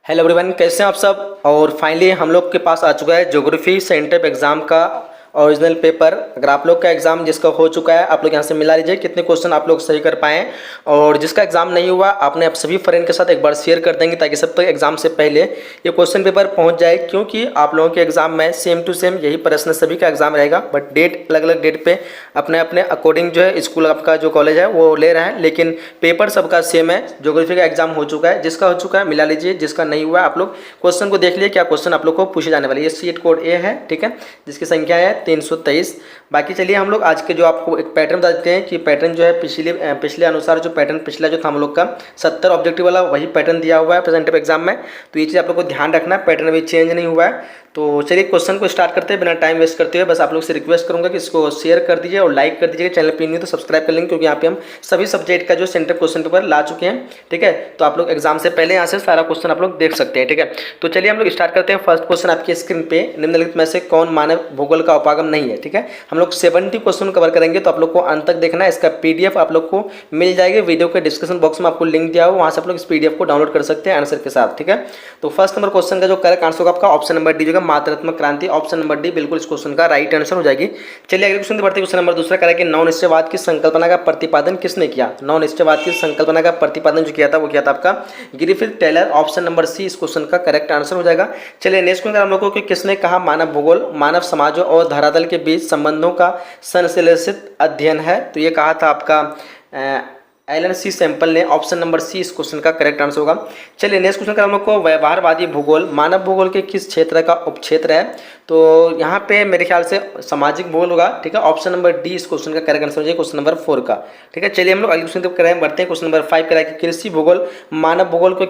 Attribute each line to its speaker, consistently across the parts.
Speaker 1: Hello everyone, कैसे हैं आप सब। और फाइनली हम लोग के पास आ चुका है ज्योग्राफी सेंटर एग्ज़ाम का ओरिजिनल पेपर। अगर आप लोग का एग्ज़ाम जिसका हो चुका है, आप लोग यहाँ से मिला लीजिए कितने क्वेश्चन आप लोग सही कर पाए हैं। और जिसका एग्ज़ाम नहीं हुआ, आपने आप सभी फ्रेंड के साथ एक बार शेयर कर देंगे ताकि सब तक एग्ज़ाम से पहले ये क्वेश्चन पेपर पहुँच जाए। क्योंकि आप लोगों के एग्ज़ाम में सेम टू सेम यही प्रश्न सभी का एग्ज़ाम रहेगा, बट डेट अलग अलग डेट पे अपने अपने अकॉर्डिंग जो है स्कूल आपका जो कॉलेज है वो ले रहा है, लेकिन पेपर सबका सेम है। ज्योग्राफी का एग्जाम हो चुका है, जिसका हो चुका है मिला लीजिए, जिसका नहीं हुआ आप लोग क्वेश्चन को देख लीजिए क्या क्वेश्चन आप लोग को पूछे जाने वाले। ये सीट कोड ए है, ठीक है, जिसकी संख्या है 323। बाकी चलिए हम लोग आज के जो आपको एक पैटर्न बता देते हैं कि पैटर्न जो है पिछले अनुसार जो पैटर्न पिछला जो था हम लोग का 70 ऑब्जेक्टिव वाला वही पैटर्न दिया हुआ है प्रेजेंटिव एग्जाम में। तो ये चीज़ आप लोग को ध्यान रखना, पैटर्न अभी चेंज नहीं हुआ है। तो चलिए क्वेश्चन को स्टार्ट करते हैं बिना टाइम वेस्ट करते हुए। बस आप लोग से रिक्वेस्ट करूंगा कि इसको शेयर कर दीजिए और लाइक कर दीजिए। चैनल पर नहीं तो सब्सक्राइब कर लेंगे, क्योंकि यहाँ पे हम सभी सब्जेक्ट का जो सेंटर क्वेश्चन पेपर ला चुके हैं, ठीक है। तो आप लोग एग्जाम से पहले यहाँ से सारा क्वेश्चन आप लोग देख सकते हैं, ठीक है। तो चलिए हम लोग स्टार्ट करते हैं। फर्स्ट क्वेश्चन आपकी स्क्रीन पे, निम्नलिखित में से कौन मानव भूगोल का उपागम नहीं है, ठीक है। हम लोग 70 क्वेश्चन कवर करेंगे, तो आप लोग को अंत तक देखना है। इसका पीडीएफ आप लोग को मिल जाएगी वीडियो के डिस्क्रिप्शन बॉक्स में, आपको लिंक दिया हो, वहाँ से आप लोग इस पीडीएफ को डाउनलोड कर सकते हैं आंसर के साथ, ठीक है। तो फर्स्ट नंबर क्वेश्चन का जो करेक्ट आंसर होगा आपका ऑप्शन नंबर डी, जो मात्रात्मक क्रांति, ऑप्शन नंबर डी बिल्कुल इस क्वेश्चन का राइट आंसर हो जाएगी। चलिए अगले क्वेश्चन बढ़ते हैं। क्वेश्चन नंबर दूसरा कह रहा है कि नौ निश्चयवाद की संकल्पना का प्रतिपादन किसने किया। नौ निश्चयवाद की संकल्पना का प्रतिपादन जो किया था वो किया था आपका Griffith Taylor, option number C इस क्वेश्चन का करेक्ट आंसर हो जाएगा। चलिए नेक्स्ट क्वेश्चन हम लोग को कि किसने कहा मानव भूगोल मानव समाजों और धरातल के बीच संबंधों का संश्लेषित अध्ययन है। तो ये कहा था आपका एलन सी सैंपल ने, ऑप्शन नंबर सी इस क्वेश्चन का करेक्ट आंसर होगा। चलिए नेक्स्ट क्वेश्चन का हम लोग को व्यवहारवादी भूगोल मानव भूगोल के किस क्षेत्र का उपक्षेत्र है। तो यहाँ पे मेरे ख्याल से सामाजिक भूगोल होगा, ठीक है। ऑप्शन नंबर डी इस क्वेश्चन का करेक्ट आंसर हो जाएगा, क्वेश्चन नंबर 4 का, ठीक है। चलिए हम लोग अगले क्वेश्चन की तरफ बढ़ते हैं। क्वेश्चन नंबर 5 कह रहा है कि कृषि भूगोल मानव भूगोल को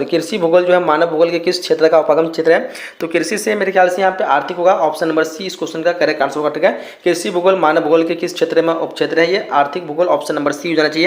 Speaker 1: कृषि भूगोल जो है मानव भूगोल के किस क्षेत्र का उपागम क्षेत्र है। तो कृषि से मेरे ख्याल से यहाँ पे आर्थिक होगा, ऑप्शन नंबर सी इस क्वेश्चन का करेक्ट आंसर होगा, ठीक है। कृषि भूगोल मानव भूगोल के किस क्षेत्र में उपक्षेत्र है, ये आर्थिक भूगोल, ऑप्शन नंबर सी हो जाना चाहिए।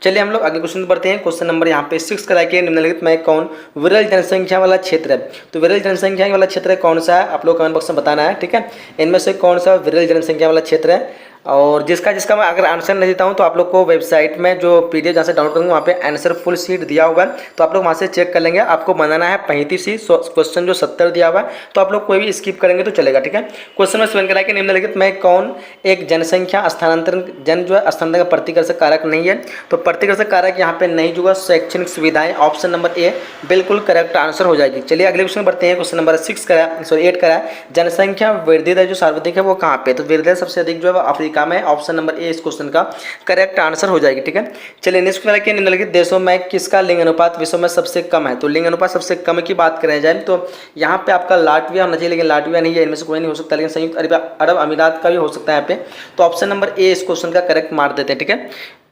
Speaker 1: चलिए हम लोग अगले क्वेश्चन बढ़ते हैं। क्वेश्चन नंबर यहाँ पे 6 करा के निम्नलिखित में कौन विरल जनसंख्या वाला क्षेत्र है। तो विरल जनसंख्या वाला क्षेत्र कौन सा है, आप लोग कमेंट बॉक्स में बताना है, ठीक है। इनमें से कौन सा विरल जनसंख्या वाला क्षेत्र है। और जिसका मैं अगर आंसर नहीं देता हूं तो आप लोग को वेबसाइट में जो पीडीएफ जहाँ से डाउनलोड करेंगे वहाँ पे आंसर फुल शीट दिया हुआ है, तो आप लोग वहाँ से चेक कर लेंगे। आपको बनाना है 35 क्वेश्चन जो 70 दिया हुआ है, तो आप लोग कोई भी स्किप करेंगे तो चलेगा, ठीक है। क्वेश्चन में 7 करा कि निम्नलिखित में कौन एक जनसंख्या स्थानांतरण जो है स्थानांतरण का प्रतिकर्षक कारक नहीं है। तो प्रतिकर्षक कारक यहाँ पे नहीं जुड़ा, शैक्षणिक सुविधाएं, ऑप्शन नंबर ए बिल्कुल करेक्ट आंसर हो जाएगी। चलिए अगले क्वेश्चन बढ़ते हैं। क्वेश्चन नंबर 8 करा जनसंख्या वृद्धि दर जो सार्वत्रिक है वो कहाँ पे। तो वृद्धि दर सबसे अधिक जो है वो अफ्रीका में, ऑप्शन नंबर ए इस क्वेश्चन का करेक्ट आंसर हो जाएगी, ठीक है। चलिए नेक्स्ट क्वेश्चन है कि निम्नलिखित देशों में किसका लिंग अनुपात विश्व में सबसे कम है। तो लिंग अनुपात सबसे कम की बात करें जाए तो यहाँ पे आपका लाटविया होना चाहिए, लेकिन लाटविया नहीं है, इनमें से कोई नहीं हो सकता, लेकिन संयुक्त अरब अमीरात का भी हो सकता है यहाँ पे। तो ऑप्शन नंबर ए इस क्वेश्चन का करेक्ट मार देते हैं, ठीक है।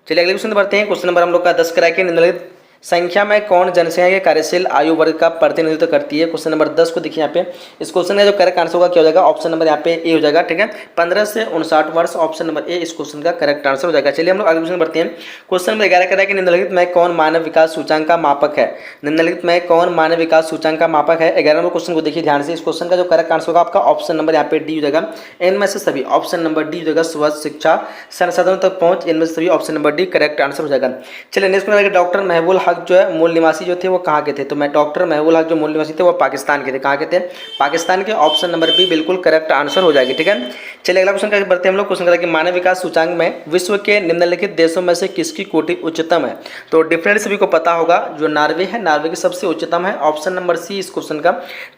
Speaker 1: चलिए अगले क्वेश्चन बढ़ते हैं। क्वेश्चन नंबर हम लोग का 10 करा के निम्नलिखित संख्या में कौन जनसंख्या के कार्यशील आयु वर्ग का प्रतिनिधित्व करती है। क्वेश्चन नंबर 10 को देखिए यहाँ पे, इस क्वेश्चन का जो करेक्ट आंसर होगा क्या हो जाएगा, ऑप्शन नंबर यहाँ पे ए हो जाएगा, ठीक है। 15 से 59 वर्ष, ऑप्शन नंबर ए इस क्वेश्चन का करेक्ट आंसर हो जाएगा। चलिए हम लोग अगले क्वेश्चन बढ़ते हैं। क्वेश्चन नंबर 11 कह रहा है कि निम्नलिखित में कौन मानव विकास सूचांक का मापक है। निम्नलिखित में कौन मानव विकास सूचांक का मापक है। 11 नंबर क्वेश्चन को देखिए ध्यान से, इस क्वेश्चन का जो करेक्ट आंसर होगा आपका ऑप्शन नंबर यहाँ पे डी हो जाएगा। इनमें से सभी ऑप्शन नंबर डी हो जाएगा, स्वास्थ्य शिक्षा संसाधनों तक पहुंच, इनमें से सभी option number D correct answer हो जाएगा। चलिए नेक्स्ट क्वेश्चन, डॉक्टर महबूल हक जो है मूल निवासी जो थे वो कहाँ के थे। तो मैं डॉक्टर महबूल हक जो मूल निवासी थे वो पाकिस्तान के थे। कहाँ के थे, पाकिस्तान के, ऑप्शन नंबर बी बिल्कुल करेक्ट आंसर हो जाएगी, ठीक है। चलिए अगला क्वेश्चन बढ़ते हैं हम लोग। क्वेश्चन कहता है कि मानव विकास सूचांक में विश्व के निम्नलिखित देशों में से किसकी कोटि उच्चतम है। तो डिफरेंट सभी को पता होगा, जो नॉर्वे है, नॉर्वे की सबसे उच्चतम है, ऑप्शन नंबर सी इस क्वेश्चन का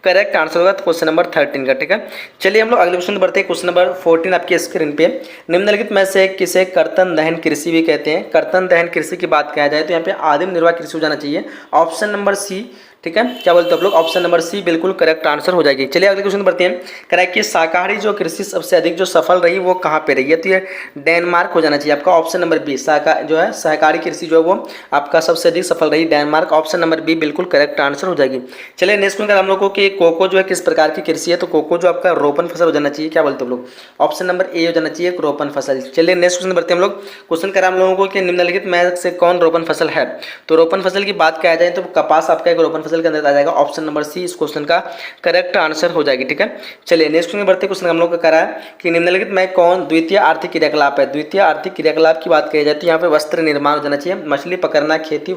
Speaker 1: करेक्ट आंसर होगा, क्वेश्चन नंबर 13 का, ठीक है। चलिए हम लोग अगले क्वेश्चन बढ़ते हैं। क्वेश्चन नंबर 14 आपकी स्क्रीन पे, निम्नलिखित में से किसे कर्तन दहन कृषि भी कहते हैं। कर्तन दहन कृषि की बात किया जाए तो यहाँ पे आदिम निर्वाह कृषि हो जाना चाहिए, ऑप्शन नंबर सी, ठीक है। क्या बोलते हो आप लोग, ऑप्शन नंबर सी बिल्कुल करेक्ट आंसर हो जाएगी। चलिए अगले क्वेश्चन बढ़ते हैं। कह रहा है कि शाकाहारी जो कृषि सबसे अधिक जो सफल रही वो कहाँ पे रही है। तो ये डेनमार्क हो जाना चाहिए आपका, ऑप्शन नंबर बी, जो है सहकारी कृषि जो है वो आपका सबसे अधिक सफल रही डेनमार्क, ऑप्शन नंबर बी बिल्कुल करेक्ट आंसर हो जाएगी। चलिए नेक्स्ट क्वेश्चन हम लोग को कि कोको जो है किस प्रकार की कृषि है। तो कोको जो आपका रोपन फसल हो जाना चाहिए, क्या बोलते हो लोग, ऑप्शन नंबर ए हो जाना चाहिए, रोपन फसल। चलिए नेक्स्ट क्वेश्चन बढ़ते हैं हम लोग। क्वेश्चन करा हम लोगों को कि निम्नलिखित में से कौन रोपन फसल है। तो रोपन फसल की बात किया जाए तो कपास आपका एक रोपन फसल फसल के अंदर आ जाएगा। ऑप्शन नंबर सी इस क्वेश्चन का करेक्ट आंसर हो जाएगी। ठीक है, चलिए नेक्स्ट क्वेश्चन बढ़ते। क्वेश्चन हम लोग का करा है कि निम्नलिखित में कौन द्वितीय आर्थिक क्रियाकलाप है। द्वितीय आर्थिक क्रियाकलाप की बात कही जाती है यहाँ पे वस्त्र निर्माण हो जाना चाहिए, मछली पकड़ना खेती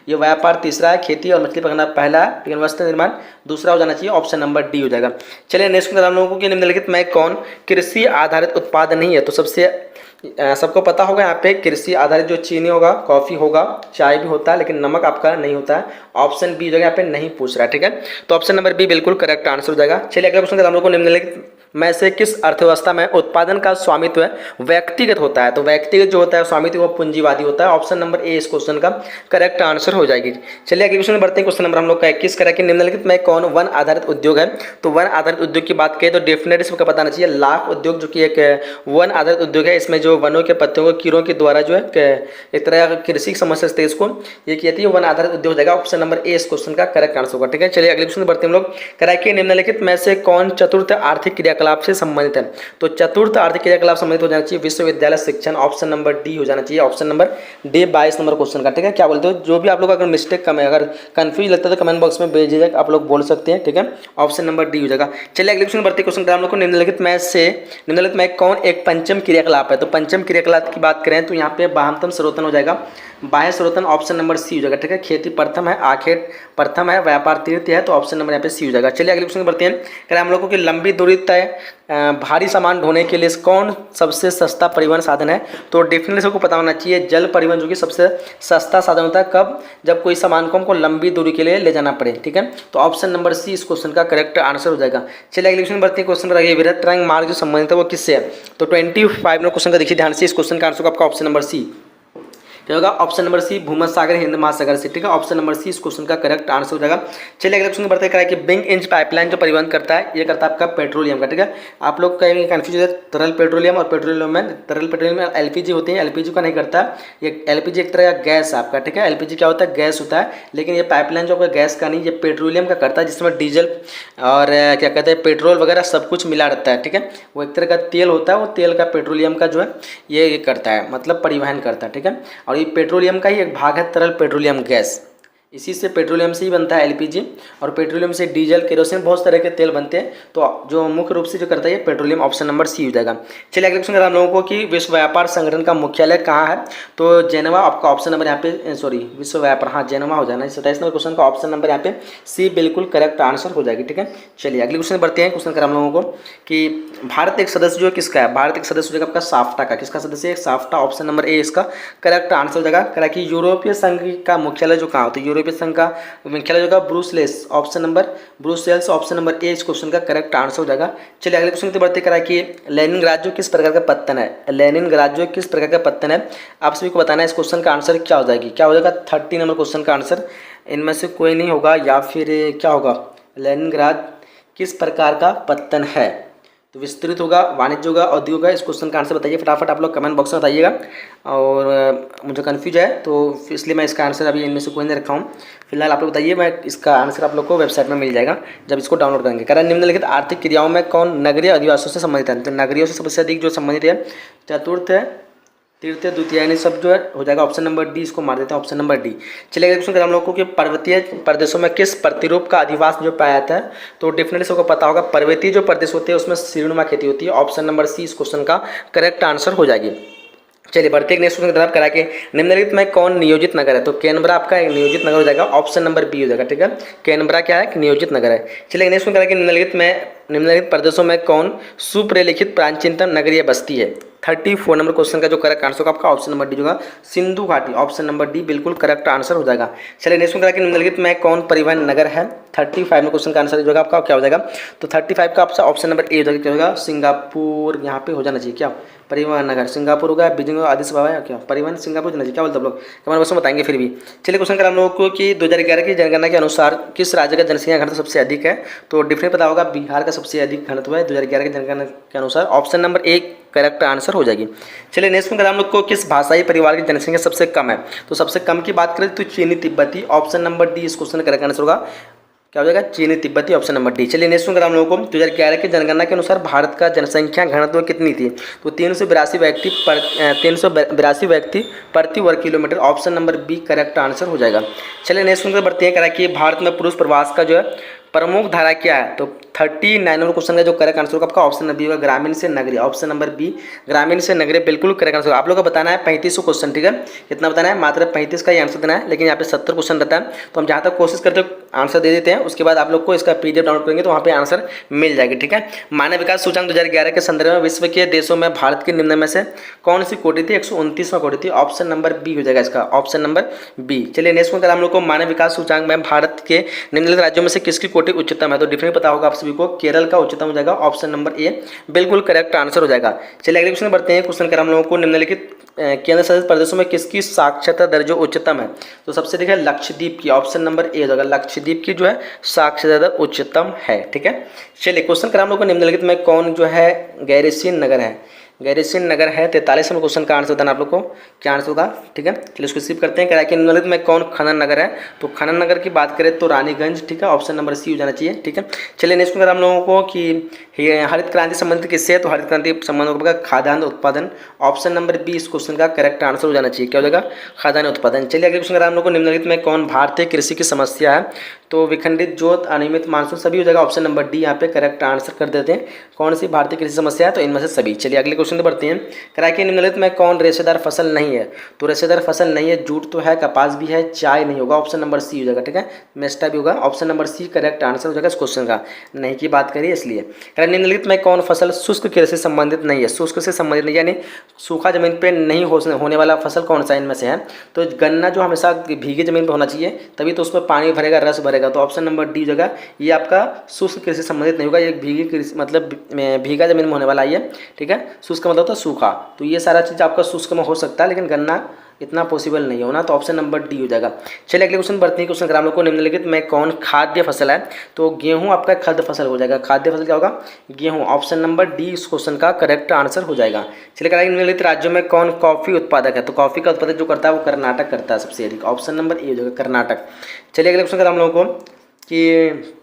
Speaker 1: ये व्यापार तीसरा है, खेती और मछली पकड़ना पहला है, लेकिन वस्त्र निर्माण दूसरा हो जाना चाहिए। ऑप्शन नंबर डी हो जाएगा। चलिए नेक्स्ट क्वेश्चन हम लोगों को कि निम्नलिखित में कौन कृषि आधारित उत्पाद नहीं है। तो सबको पता होगा यहाँ पे कृषि आधारित जो चीनी होगा, कॉफ़ी होगा, चाय भी होता है, लेकिन नमक आपका नहीं होता है। ऑप्शन बी जो है यहाँ पे नहीं पूछ रहा है। ठीक है, तो ऑप्शन नंबर बी बिल्कुल करेक्ट आंसर हो जाएगा। चलिए अगला क्वेश्चन हम लोग को निम्नलिखित में से किस अर्थव्यवस्था में उत्पादन का स्वामित्व व्यक्तिगत होता है। तो व्यक्तिगत जो होता है स्वामित्व वो पूंजीवादी होता है। ऑप्शन नंबर ए इस क्वेश्चन का करेक्ट आंसर हो जाएगी। चलिए अगले क्वेश्चन बढ़ते हैं। क्वेश्चन नंबर हम लोग का 21 करें कि निम्नलिखित में कौन वन आधारित उद्योग है। तो वन आधारित उद्योग की बात करें तो डेफिनेटली सबको पता चाहिए लाख उद्योग जो कि एक वन आधारित उद्योग है। इसमें जो वनों के पत्तियों को कीड़ों के द्वारा जो है एक तरह का कृषि समस्या से इसको ये कहती है वन आधारित उद्योग हो जाएगा। ऑप्शन नंबर ए इस क्वेश्चन का करेक्ट आंसर होगा। ठीक है, चलिए अगले क्वेश्चन बढ़ते हम लोग कराए कि निम्नलिखित में से कौन चतुर्थ आर्थिक क्रियाकलाप से संबंधित है। तो चतुर्थ आर्थिक क्रियाकलाप संबंधित हो जाना चाहिए विश्वविद्यालय शिक्षण। ऑप्शन नंबर डी हो जाना चाहिए। Option number D 22 number question का। ठीक है, क्या बोलते हो, जो भी आप लोग अगर मिस्टेक कम है, अगर कंफ्यूज लगता है तो कमेंट बॉक्स में भेजिएगा, आप लोग बोल सकते हैं। ठीक है, ऑप्शन नंबर डी हो जाएगा। चलिए अगले क्वेश्चन बढ़ते क्वेश्चन हम लोग को निम्नलिखित में कौन एक पंचम क्रियाकलाप है। तो पंचम क्रियाकलाप की बात करें तो यहाँ पे बाह्यतम स्रोतन हो जाएगा, बाह्य स्रोतन ऑप्शन नंबर सी हो जाएगा। ठीक है, खेती प्रथम है, आखेट प्रथम है, व्यापार तृतीय है, तो ऑप्शन नंबर यहाँ पे सी हो जाएगा। चलिए अगले क्वेश्चन बढ़ते हैं। करें हम लोगों की लंबी दूरी तय भारी सामान ढोने के लिए कौन सबसे सस्ता परिवहन साधन है। तो डेफिनेटली सबको पता होना चाहिए जल परिवहन जो कि सबसे सस्ता साधन होता है। कब, जब कोई सामान को हमको लंबी दूरी के लिए ले जाना पड़े। ठीक है, तो ऑप्शन नंबर सी इस क्वेश्चन का करेक्ट आंसर हो जाएगा। चलिए अगले क्वेश्चन बढ़ते हैं। क्वेश्चन रहिए वृहत तरंग मार्ग जो संबंधित है वो किससे है। तो 25 नंबर क्वेश्चन का देखिए ध्यान से, इस क्वेश्चन का आंसर आपका ऑप्शन नंबर सी क्या होगा। ऑप्शन नंबर सी भूमध्य सागर हिंद महासागर से। ठीक है, ऑप्शन नंबर सी इस क्वेश्चन का करेक्ट आंसर हो जाएगा। चलिए अगले क्वेश्चन बढ़ते हैं कि बिंग इंच पाइपलाइन जो परिवहन करता है ये करता है आपका पेट्रोलियम का। ठीक है, आप लोग कहीं कंफ्यूज है तरल पेट्रोलियम और पेट्रोलियम में। तरल पेट्रोलियम में एलपीजी होती है, एलपीजी का नहीं करता ये। एलपीजी एक तरह का गैस है आपका। ठीक है, एलपीजी क्या होता है, गैस होता है, लेकिन ये पाइपलाइन जो आपका गैस का नहीं, ये पेट्रोलियम का करता है, जिसमें डीजल और क्या कहते हैं पेट्रोल वगैरह सब कुछ मिला रहता है। ठीक है, वो एक तरह का तेल होता है, वो तेल का पेट्रोलियम का जो है ये करता है, मतलब परिवहन करता है। ठीक है, और ये पेट्रोलियम का एक भाग है तरल पेट्रोलियम गैस, इसी से पेट्रोलियम से ही बनता है एलपीजी, और पेट्रोलियम से डीजल केरोसिन बहुत तरह के तेल बनते हैं। तो जो मुख्य रूप से जो करता है ये पेट्रोलियम, ऑप्शन नंबर सी हो जाएगा। चलिए अगले क्वेश्चन हम लोगों को कि विश्व व्यापार संगठन का मुख्यालय कहाँ है। तो जेनेवा आपका ऑप्शन नंबर यहाँ पे विश्व व्यापार, हाँ जेनेवा हो जाना है। 27 नंबर क्वेश्चन का ऑप्शन नंबर यहाँ पे सी बिल्कुल करेक्ट आंसर हो जाएगी। ठीक है, चलिए अगले क्वेश्चन बढ़ते हैं। क्वेश्चन कर हम लोगों को कि भारत एक सदस्य जो है किसका है। भारत एक सदस्य हो जाएगा आपका साफ्टा का। किसका सदस्य है, साफ्टा। ऑप्शन नंबर ए इसका करेक्ट आंसर हो जाएगा। कि यूरोपीय संघ का मुख्यालय जो कहाँ हो, तो यूरोपीय संघ का मुख्यालय जो होगा Brussels. Option number Brussels, option number A इस क्वेश्चन का करेक्ट आंसर हो जाएगा। चलिए अगले क्वेश्चन की बढ़ते करा कि लेनिनग्राड जो किस प्रकार का पत्तन है। लेनिनग्राड जो किस प्रकार का पत्तन है, आप सभी को बताना है। इस क्वेश्चन का आंसर क्या हो जाएगी, क्या हो जाएगा 30 नंबर क्वेश्चन का आंसर इनमें से कोई नहीं होगा, या फिर क्या होगा, लेनिनग्राड किस प्रकार का पत्तन है। तो विस्तृत होगा, वाणिज्य होगा, औद्योगिक होगा। इस क्वेश्चन का आंसर बताइए फटाफट, आप लोग कमेंट बॉक्स में बताइएगा। और मुझे कन्फ्यूज है तो इसलिए मैं इसका आंसर अभी इनमें से कोई नहीं रखा हूँ। फिलहाल आप लोग बताइए, मैं इसका आंसर आप लोग को वेबसाइट में मिल जाएगा जब इसको डाउनलोड करेंगे। कारण निम्नलिखित आर्थिक क्रियाओं में कौन नगरीय अधिवासियों से संबंधित है। तो नगरीयों से सबसे अधिक जो संबंधित है चतुर्थ है, तृतीय, द्वितीय, यानी सब जो है हो जाएगा ऑप्शन नंबर डी। इसको मार देते हैं ऑप्शन नंबर डी। चलिए क्वेश्चन हम लोगों को कि पर्वतीय प्रदेशों में किस प्रतिरूप का अधिवास जो पाया जाता है। तो डेफिनेटली सबको पता होगा पर्वतीय जो प्रदेश होते हैं उसमें सीढ़ीनुमा खेती होती है। ऑप्शन नंबर सी इस क्वेश्चन का करेक्ट आंसर हो जाएगी। चलिए बढ़ते नेक्स्ट क्वेश्चन की तरफ करा के निम्नलिखित में कौन नियोजित नगर है। तो कैनबरा आपका एक नियोजित नगर हो जाएगा। ऑप्शन नंबर बी हो जाएगा। ठीक है, कैनबरा क्या है, नियोजित नगर है। चलिए नेक्स्ट क्वेश्चन करा कि निम्नलिखित प्रदेशों में कौन सुप्रलिखित प्राचीनतम नगरीय बस्ती है। 34 नंबर क्वेश्चन का जो करेक्ट आंसर होगा आपका ऑप्शन नंबर डी होगा, सिंधु घाटी। ऑप्शन नंबर डी बिल्कुल करेक्ट आंसर हो जाएगा। चलिए नेक्स्ट करा कि निम्नलिखित में कौन परिवहन नगर है। 35 में क्वेश्चन का आंसर जो होगा आपका क्या हो जाएगा। तो 35 का ऑप्शन नंबर ए हो जाएगा, क्या होगा, सिंगापुर। यहाँ पे हो जाना चाहिए क्या, परिवहन नगर सिंगापुर होगा, बीजिंग आदिस बाबा है क्या, परिवहन सिंगापुर होना चाहिए। क्या बोलते हैं आप लोग कमेंट बॉक्स में बताएंगे फिर भी। चलिए क्वेश्चन करा हम लोगों को कि 2011 की जनगणना के अनुसार किस राज्य का जनसंख्या घनत्व सबसे अधिक है। तो डिफरेंट पता होगा, बिहार का सबसे अधिक घनत्व है 2011 की जनगणना के अनुसार। Option number A correct answer हो जाएगी। चलिए नेक्स्ट क्वेश्चन हम लोग को किस भाषाई परिवार की जनसंख्या सबसे कम है। तो सबसे कम की बात करें तो चीनी तिब्बती। ऑप्शन नंबर डी इस क्वेश्चन का करेक्ट आंसर होगा। क्या हो जाएगा, चीनी तिब्बती, ऑप्शन नंबर डी। चलिए नेक्स्ट क्वेश्चन हम लोगों को 2011 की जनगणना के अनुसार भारत का जनसंख्या घनत्व कितनी थी? तो 382 व्यक्ति प्रति वर्ग kilometre, option number B correct answer हो जाएगा। चलिए नेक्स्ट क्वेश्चन बढ़ते हैं, कह रहा है कि भारत में पुरुष प्रवास का जो है प्रमुख धारा क्या है? तो 39 नंबर क्वेश्चन का जो करेक्ट आंसर होगा आपका ऑप्शन नंबर बी होगा, ग्रामीण से नगरीय, ऑप्शन नंबर बी ग्रामीण से नगरीय बिल्कुल करेक्ट आंसर। आप लोग को बताना है 3500 क्वेश्चन, ठीक है, कितना बताना है, मात्र 35 का ही आंसर देना है, लेकिन यहाँ पे 70 क्वेश्चन रहता है, तो हम जहाँ तक कोशिश करते हैं आंसर दे देते हैं, उसके बाद आप लोग को इसका पीडीएफ डाउनलोड करेंगे तो वहाँ पे आंसर मिल जाएगी, ठीक है। मानव विकास सूचकांक 2011 के संदर्भ में विश्व के देशों में भारत के निम्न में से कौन सी कोटि थी? 129वां कोटि थी, ऑप्शन नंबर बी हो जाएगा इसका, ऑप्शन नंबर बी। चलिए नेक्स्ट क्वेश्चन हम लोग को मानव विकास सूचकांक में भारत के निम्नलिखित राज्यों में से किसकी कोटि उच्चतम है? तो डिफरेंट पता होगा आप सभी को, केरल का उच्चतम हो जाएगा, ऑप्शन नंबर ए बिल्कुल करेक्ट आंसर हो जाएगा। चलिए अगले क्वेश्चन बढ़ते हैं, क्वेश्चन कर हम लोगों को निम्नलिखित केंद्र शासित प्रदेशों में किसकी साक्षरता दर जो उच्चतम है? तो सबसे देखिए लक्षद्वीप की, ऑप्शन नंबर ए हो जाएगा, लक्षद्वीप की जो है साक्षरता दर उच्चतम है, ठीक है। चलिए क्वेश्चन कर हम लोग को निम्नलिखित में कौन जो है गैरसैंण नगर है? गैरसैंण नगर है, 43 नंबर क्वेश्चन का आंसर बताना आप लोग को क्या आंसर होगा, ठीक है। चलिए इसको स्किप करते हैं, कह रहा है कि निम्नलिखित में कौन खनन नगर है? तो खनन नगर की बात करें तो रानीगंज, ठीक है, ऑप्शन नंबर सी हो जाना चाहिए, ठीक है। चलिए नेक्स्ट में हम लोगों को कि हरित क्रांति संबंधित किससे है? तो हरित क्रांति संबंधित होगा खाद्यान्न उत्पादन, ऑप्शन नंबर बी इस क्वेश्चन का करेक्ट आंसर हो जाना चाहिए, क्या हो जाएगा, खाद्यान्न उत्पादन। चलिए अगले क्वेश्चन हम लोग को निम्नलिखित में कौन भारतीय कृषि की समस्या है? तो विखंडित जोत, अनियमित मानसून, सभी हो जाएगा, ऑप्शन नंबर डी यहाँ पे करेक्ट आंसर कर देते हैं। कौन सी भारतीय कृषि समस्या है? तो इनमें से सभी। चलिए अगले क्वेश्चन पे बढ़ते हैं, कह कि निम्नलिखित में कौन रेशेदार फसल नहीं है? तो रेशेदार फसल नहीं है, जूट तो है, कपास भी है, चाय नहीं होगा, ऑप्शन नंबर सी हो जाएगा, ठीक है, मेस्टा भी होगा, option number C correct answer हो जाएगा इस क्वेश्चन का। नहीं की बात करिए इसलिए। कह निम्नलिखित में कौन फसल शुष्क कृषि से संबंधित नहीं है? शुष्क से संबंधित नहीं, यानी सूखा जमीन पे नहीं होने वाला फसल कौन सा इनमें से है? तो गन्ना जो हमेशा भीगी जमीन पर होना चाहिए, तभी तो उसमें पानी भरेगा, रस भरेगा, तो ऑप्शन नंबर डी जगह ये आपका शुष्क कृषि से संबंधित नहीं होगा, ये भीगी कृषि मतलब भीगा जमीन में होने वाला है, ठीक है। शुष्क मतलब होता है सूखा, तो ये सारा चीज़ आपका शुष्क में हो सकता है, लेकिन गन्ना इतना पॉसिबल नहीं होना, तो ऑप्शन नंबर डी हो जाएगा। चलिए अगले क्वेश्चन बढ़ते हैं, क्वेश्चन ग्राम लोग को निम्नलिखित में कौन खाद्य फसल है? तो गेहूं आपका खाद्य फसल हो जाएगा, खाद्य फसल क्या होगा, गेहूं, ऑप्शन नंबर डी इस क्वेश्चन का करेक्ट आंसर हो जाएगा। चलिए कह निम्नलिखित राज्यों में कौन कॉफी उत्पादक है? तो कॉफी का उत्पादक जो करता है वो कर्नाटक करता है सबसे अधिक, ऑप्शन नंबर ए हो जाएगा कर्नाटक। चलिए अगले क्वेश्चन ग्राम लोगों को कि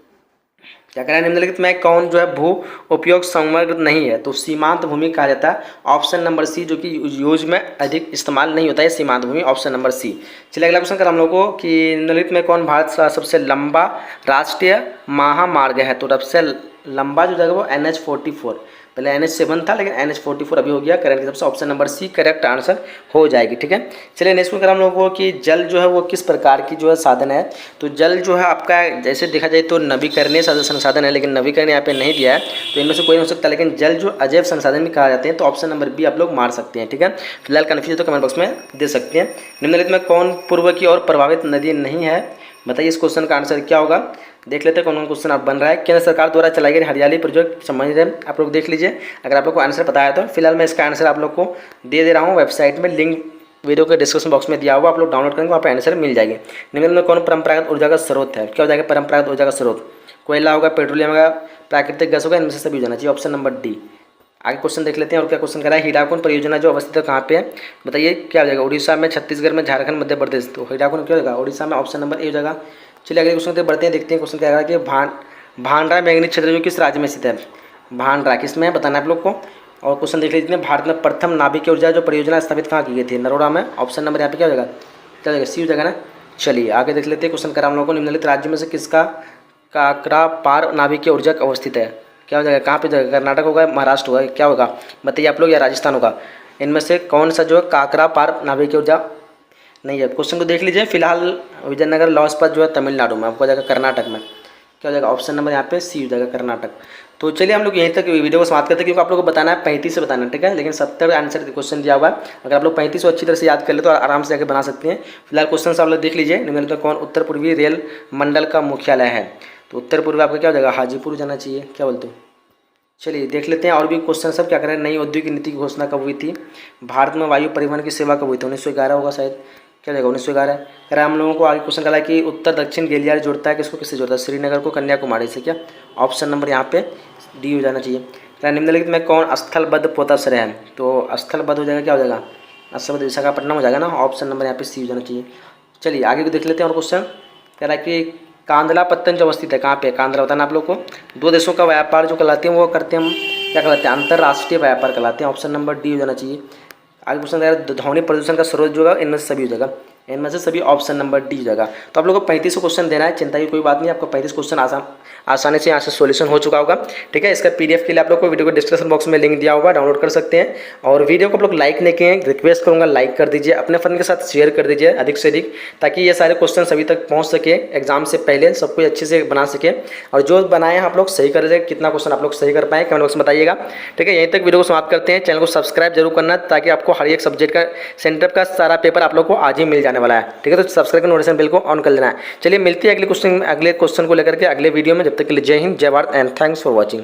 Speaker 1: क्या कह रहा है, निम्नलिखित में कौन जो है भू उपयोग समग्र नहीं है? तो सीमांत भूमि कहा जाता है, ऑप्शन नंबर सी, जो कि यूज में अधिक इस्तेमाल नहीं होता है सीमांत भूमि, ऑप्शन नंबर सी। चलिए अगला क्वेश्चन कर हम लोगों को कि निम्नलिखित में कौन भारत का सबसे लंबा राष्ट्रीय महामार्ग है? तो सबसे लंबा जो जगह वो NH44, पहले NH7 था लेकिन NH44 अभी हो गया करंट हिसाब से, option number C correct answer हो जाएगी, ठीक है। चलिए नेक्स्ट में हम लोगों को कि जल जो है वो किस प्रकार की जो है साधन है? तो जल जो है आपका जैसे देखा जाए तो नवीकरणीय संसाधन है, लेकिन नवीकरण यहाँ पे नहीं दिया है, तो इनमें से कोई नहीं हो सकता, लेकिन जल जो अजैव संसाधन भी कहा जाते हैं, तो ऑप्शन नंबर बी आप लोग मार सकते हैं, ठीक है। फिलहाल कन्फ्यूज तो कमेंट बॉक्स में दे सकते हैं। निम्नलिखित में कौन पूर्व की ओर प्रभावित नदी नहीं है? बताइए इस क्वेश्चन का आंसर क्या होगा, देख लेते हैं कौन कौन क्वेश्चन आप बन रहा है। केंद्र सरकार द्वारा चलाई गई हरियाली प्रोजेक्ट संबंधित है, आप लोग देख लीजिए अगर आप लोग को आंसर पता है तो। फिलहाल मैं इसका आंसर आप लोग को दे रहा हूँ, वेबसाइट में लिंक वीडियो के डिस्क्रिप्शन बॉक्स में दिया हुआ, आप लोग डाउनलोड करेंगे, वहाँ पे आंसर मिल जाएगी। निम्नलिखित में कौन परंपरागत ऊर्जा का स्रोत है? क्या हो जाएगा परंपरागत ऊर्जा का स्रोत? कोयला होगा, पेट्रोलियम होगा, प्राकृतिक गैस होगा, इनमें से सभी हो जाना चाहिए, ऑप्शन नंबर डी। आगे क्वेश्चन देख लेते हैं और क्या क्वेश्चन करा है। हीराकुंड परियोजना जो अवस्थित है कहाँ पे है? बताइए क्या हो जाएगा, उड़ीसा में, छत्तीसगढ़ में, झारखंड, मध्य प्रदेश। तो हीराकुंड क्या हो जाएगा, उड़ीसा में, ऑप्शन नंबर ए हो जाएगा। चलिए अगले क्वेश्चन पे बढ़ते हैं, देखते हैं क्वेश्चन क्या है कि भांडरा मैंगनीज क्षेत्र जो किस राज्य में स्थित है? भांडरा किस में है बताना है आप लोग को। और क्वेश्चन देख लीजिए, भारत में प्रथम नाभिकीय ऊर्जा जो परियोजना स्थापित कहाँ की गई थी? नरोड़ा में, ऑप्शन नंबर यहाँ पे क्या हो जाएगा, क्या हो जाएगा, सी हो जाएगा ना। चलिए आगे देख लेते हैं क्वेश्चन करा हम लोगों को, निम्नलिखित राज्य में से किसका काकरा पार नाभिकीय ऊर्जा अवस्थित है? क्या हो जाएगा, कहाँ पे जाएगा, कर्नाटक होगा, महाराष्ट्र होगा, क्या होगा बताइए आप लोग, या राजस्थान होगा? इनमें से कौन सा जो है काकरा पार नाभिकीय ऊर्जा नहीं है? क्वेश्चन को देख लीजिए। फिलहाल विजयनगर लॉजपत जो है तमिलनाडु में, आपको जाएगा कर्नाटक में, क्या हो जाएगा, ऑप्शन नंबर यहाँ पे सी हो जाएगा कर्नाटक। तो चलिए हम लोग यहीं तक वीडियो को समाप्त करते हैं, क्योंकि आप लोगों को बताना है 35 से बताना है, ठीक है, लेकिन 70 आंसर क्वेश्चन दिया हुआ है। अगर आप लोग 35 को अच्छी तरह से याद कर ले तो आराम से जाकर बना सकते हैं। फिलहाल क्वेश्चन आप लोग देख लीजिए। निम्नलिखित में कौन उत्तर पूर्वी रेल मंडल का मुख्यालय है? तो उत्तर पूर्वी आपका क्या हो जाएगा, हाजीपुर जाना चाहिए, क्या बोलते हो। चलिए देख लेते हैं और भी क्वेश्चन सब क्या करें। नई औद्योगिक नीति की घोषणा कब हुई थी? भारत में वायु परिवहन की सेवा कब हुई थी? 1911 होगा शायद, क्या जाएगा 1911। कह रहा है हम लोगों को आगे क्वेश्चन करा है कि उत्तर दक्षिण गलियार जोड़ता है किसको किससे जोड़ता है? श्रीनगर को कन्याकुमारी से, क्या, ऑप्शन नंबर यहाँ पे डी हो जाना चाहिए। कह रहा निम्नलिखित में कौन स्थलबद्ध पोताश्रय है? तो स्थलबद्ध हो जाएगा, क्या हो जाएगा, स्थलबद्ध विशाखापट्टनम हो जाएगा ना, ऑप्शन नंबर यहाँ पे सी हो जाना चाहिए। चलिए आगे को देख लेते हैं और क्वेश्चन कह रहा है कि कांदलापत्तन जो अवस्थित है कहाँ पे, कांदला बताना आप लोग को। दो देशों का व्यापार जो कहलाते हैं वो करते हैं हम क्या कहलाते हैं, अंतर्राष्ट्रीय व्यापार कहलाते हैं। ऑप्शन नंबर डी हो जाना चाहिए। आगे क्वेश्चन है ध्वनि प्रदूषण का स्रोत जो होगा इनमें से सभी हो जाएगा, इनमें से सभी ऑप्शन नंबर डी हो जाएगा। तो आप लोगों को 35 क्वेश्चन देना है, चिंता की कोई बात नहीं, आपको 35 क्वेश्चन आसानी से यहाँ से सोल्यूशन हो चुका होगा। ठीक है, इसका पीडीएफ के लिए आप लोग को वीडियो को डिस्क्रिप्शन बॉक्स में लिंक दिया होगा, डाउनलोड कर सकते हैं। और वीडियो को आप लोग लाइक नहीं किए, रिक्वेस्ट करूँगा लाइक कर दीजिए, अपने फ्रेंड के साथ शेयर कर दीजिए अधिक से अधिक, ताकि ये सारे क्वेश्चन सभी तक पहुँच सके एग्जाम से पहले, सब कुछ अच्छे से बना सके। और जो बनाए हैं आप लोग सही कर दीजिए, कितना क्वेश्चन आप लोग सही कर पाए कमेंट बॉक्स में बताइएगा। ठीक है, यहीं तक वीडियो को समाप्त करते हैं। चैनल को सब्सक्राइब जरूर करना, ताकि आपको हर एक सब्जेक्ट का सेंटर का सारा पेपर आप लोग को आज ही मिल जाने वाला है। ठीक है, तो सब्सक्राइब नोटिफिकेशन बेल को ऑन कर लेना है। चलिए मिलती है अगले क्वेश्चन को लेकर के अगले वीडियो में। जब तक के लिए जय हिंद, जय Bharat and thanks for watching.